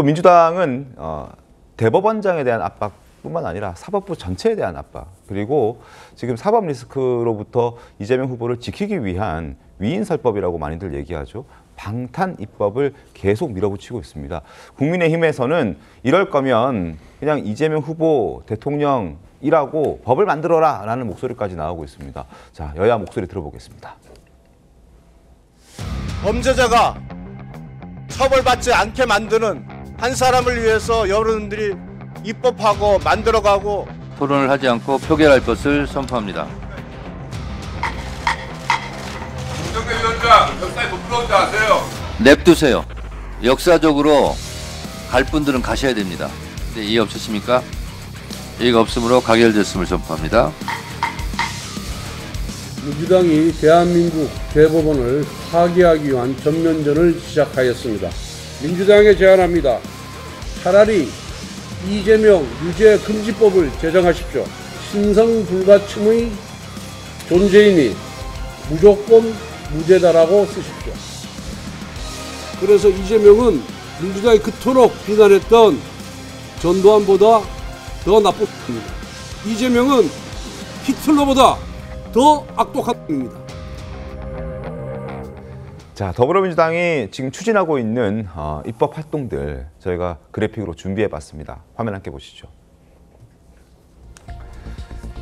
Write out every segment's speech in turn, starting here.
민주당은 대법원장에 대한 압박뿐만 아니라 사법부 전체에 대한 압박, 그리고 지금 사법 리스크로부터 이재명 후보를 지키기 위한 위인설법이라고 많이들 얘기하죠. 방탄 입법을 계속 밀어붙이고 있습니다. 국민의힘에서는 이럴 거면 그냥 이재명 후보 대통령이라고 법을 만들어라 라는 목소리까지 나오고 있습니다. 자, 여야 목소리 들어보겠습니다. 범죄자가 처벌받지 않게 만드는 한 사람을 위해서 여러분들이 입법하고 만들어가고 토론을 하지 않고 표결할 것을 선포합니다. 김정대 위원장, 역사에 부끄러운지 아세요? 냅두세요. 역사적으로 갈 분들은 가셔야 됩니다. 네, 이해 없으십니까? 이해가 없으므로 가결됐음을 선포합니다. 민주당이 대한민국 대법원을 파기하기 위한 전면전을 시작하였습니다. 민주당에 제안합니다. 차라리 이재명 유죄 금지법을 제정하십시오. 신성불가침의 존재이니 무조건 무죄다라고 쓰십시오. 그래서 이재명은 민주당이 그토록 비난했던 전두환보다 더 나쁜 놈입니다. 이재명은 히틀러보다 더 악독한 놈입니다. 자, 더불어민주당이 지금 추진하고 있는 입법 활동들 저희가 그래픽으로 준비해봤습니다. 화면 함께 보시죠.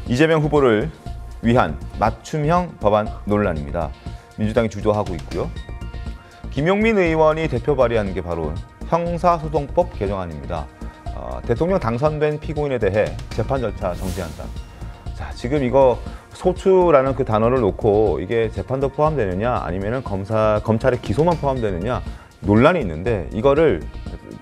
이재명 후보를 위한 맞춤형 법안 논란입니다. 민주당이 주도하고 있고요. 김용민 의원이 대표 발의하는 게 바로 형사소송법 개정안입니다. 대통령 당선된 피고인에 대해 재판 절차 정지한다. 자, 지금 이거 소추라는 그 단어를 놓고 이게 재판도 포함되느냐 아니면은 검찰의 기소만 포함되느냐 논란이 있는데, 이거를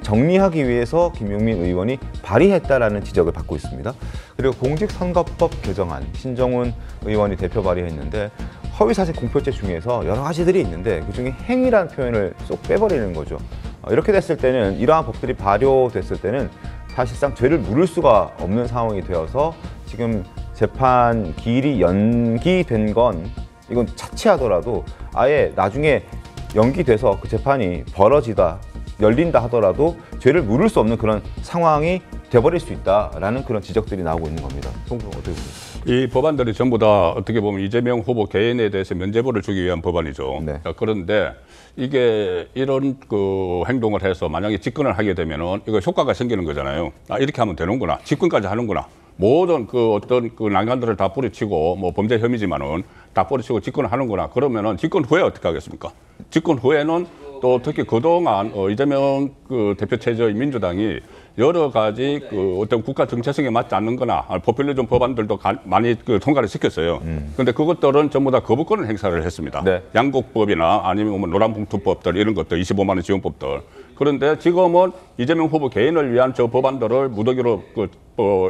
정리하기 위해서 김용민 의원이 발의했다라는 지적을 받고 있습니다. 그리고 공직선거법 개정안 신정훈 의원이 대표 발의했는데 허위사실 공표죄 중에서 여러 가지들이 있는데 그중에 행위라는 표현을 쏙 빼버리는 거죠. 이렇게 됐을 때는, 이러한 법들이 발효됐을 때는 사실상 죄를 물을 수가 없는 상황이 되어서 지금 재판 기일이 연기된 건 이건 차치하더라도 아예 나중에 연기돼서 그 재판이 열린다 하더라도 죄를 물을 수 없는 그런 상황이 돼버릴 수 있다라는 그런 지적들이 나오고 있는 겁니다. 송구 어떻게 보세요? 이 법안들이 전부 다 어떻게 보면 이재명 후보 개인에 대해서 면죄부를 주기 위한 법안이죠. 네. 그런데 이게 이런 그 행동을 해서 만약에 집권을 하게 되면은 이거 효과가 생기는 거잖아요. 이렇게 하면 되는구나. 집권까지 하는구나. 모든 그 어떤 그 난관들을 다 뿌리치고 뭐 범죄 혐의지만은 다 뿌리치고 집권을 하는구나. 그러면은 집권 후에 어떻게 하겠습니까? 집권 후에는 또 특히 그동안 이재명 그 대표 체제의 민주당이 여러 가지 그 어떤 국가 정체성에 맞지 않는 거나 포퓰리즘 법안들도 많이 그 통과를 시켰어요. 그런데 그것들은 전부 다 거부권을 행사를 했습니다. 네. 양곡법이나 아니면 뭐 노란봉투법들 이런 것들, 25만 원 지원법들. 그런데 지금은 이재명 후보 개인을 위한 저 법안들을 무더기로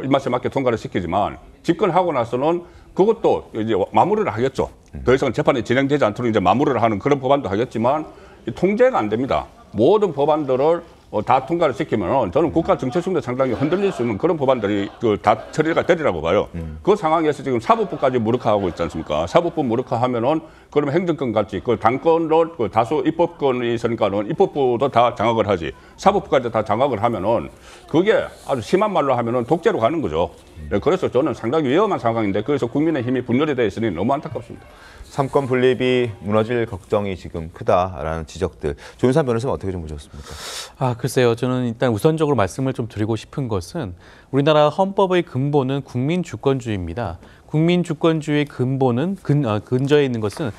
입맛에 맞게 통과를 시키지만 집권하고 나서는 그것도 이제 마무리를 하겠죠. 더 이상 재판이 진행되지 않도록 이제 마무리를 하는 그런 법안도 하겠지만 통제가 안 됩니다. 모든 법안들을 다 통과를 시키면 저는 국가 정체성도 상당히 흔들릴 수 있는 그런 법안들이 다 처리가 되리라고 봐요. 그 상황에서 지금 사법부까지 무력화하고 있지 않습니까? 사법부 무력화하면은 그러면 행정권 같이 그 당권을 그 다수 입법권이 있으니까는 입법부도 다 장악을 하지. 사법부까지 다 장악을 하면은 그게 아주 심한 말로 하면은 독재로 가는 거죠. 네, 그래서 저는 상당히 위험한 상황인데 그래서 국민의힘이 분열이 돼 있으니 너무 안타깝습니다. 삼권 분립이 무너질 걱정이 지금 크다라는 지적들. 조윤선 변호사님 어떻게 좀 보셨습니까? 글쎄요. 저는 일단 우선적으로 말씀을 좀 드리고 싶은 것은 우리나라 헌법의 근본은 국민주권주의입니다. 국민주권주의의 근본은 근저에 있는 것은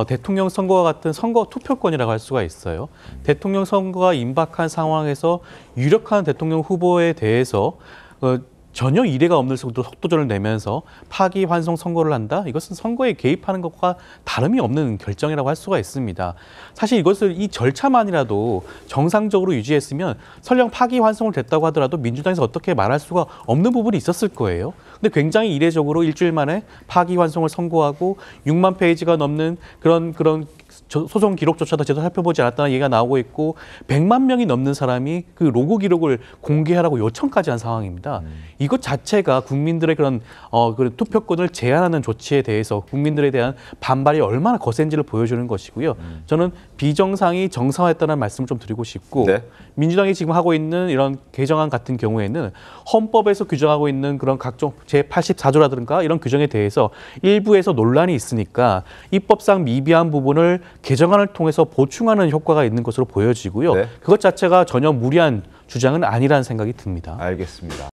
대통령 선거와 같은 선거 투표권이라고 할 수가 있어요. 대통령 선거가 임박한 상황에서 유력한 대통령 후보에 대해서 전혀 이례가 없는 속도전을 내면서 파기환송 선거를 한다? 이것은 선거에 개입하는 것과 다름이 없는 결정이라고 할 수가 있습니다. 사실 이 절차만이라도 정상적으로 유지했으면 설령 파기환송을 됐다고 하더라도 민주당에서 어떻게 말할 수가 없는 부분이 있었을 거예요. 근데 굉장히 이례적으로 일주일 만에 파기환송을 선고하고 6만 페이지가 넘는 그런 소송 기록조차도 제대로 살펴보지 않았다는 얘기가 나오고 있고 100만 명이 넘는 사람이 그 로고 기록을 공개하라고 요청까지 한 상황입니다. 이것 자체가 국민들의 그런 그 투표권을 제한하는 조치에 대해서 국민들에 대한 반발이 얼마나 거센지를 보여주는 것이고요. 저는 비정상이 정상화했다는 말씀을 좀 드리고 싶고 네. 민주당이 지금 하고 있는 이런 개정안 같은 경우에는 헌법에서 규정하고 있는 그런 각종 제84조라든가 이런 규정에 대해서 일부에서 논란이 있으니까 입법상 미비한 부분을 개정안을 통해서 보충하는 효과가 있는 것으로 보여지고요. 네. 그것 자체가 전혀 무리한 주장은 아니라는 생각이 듭니다. 알겠습니다.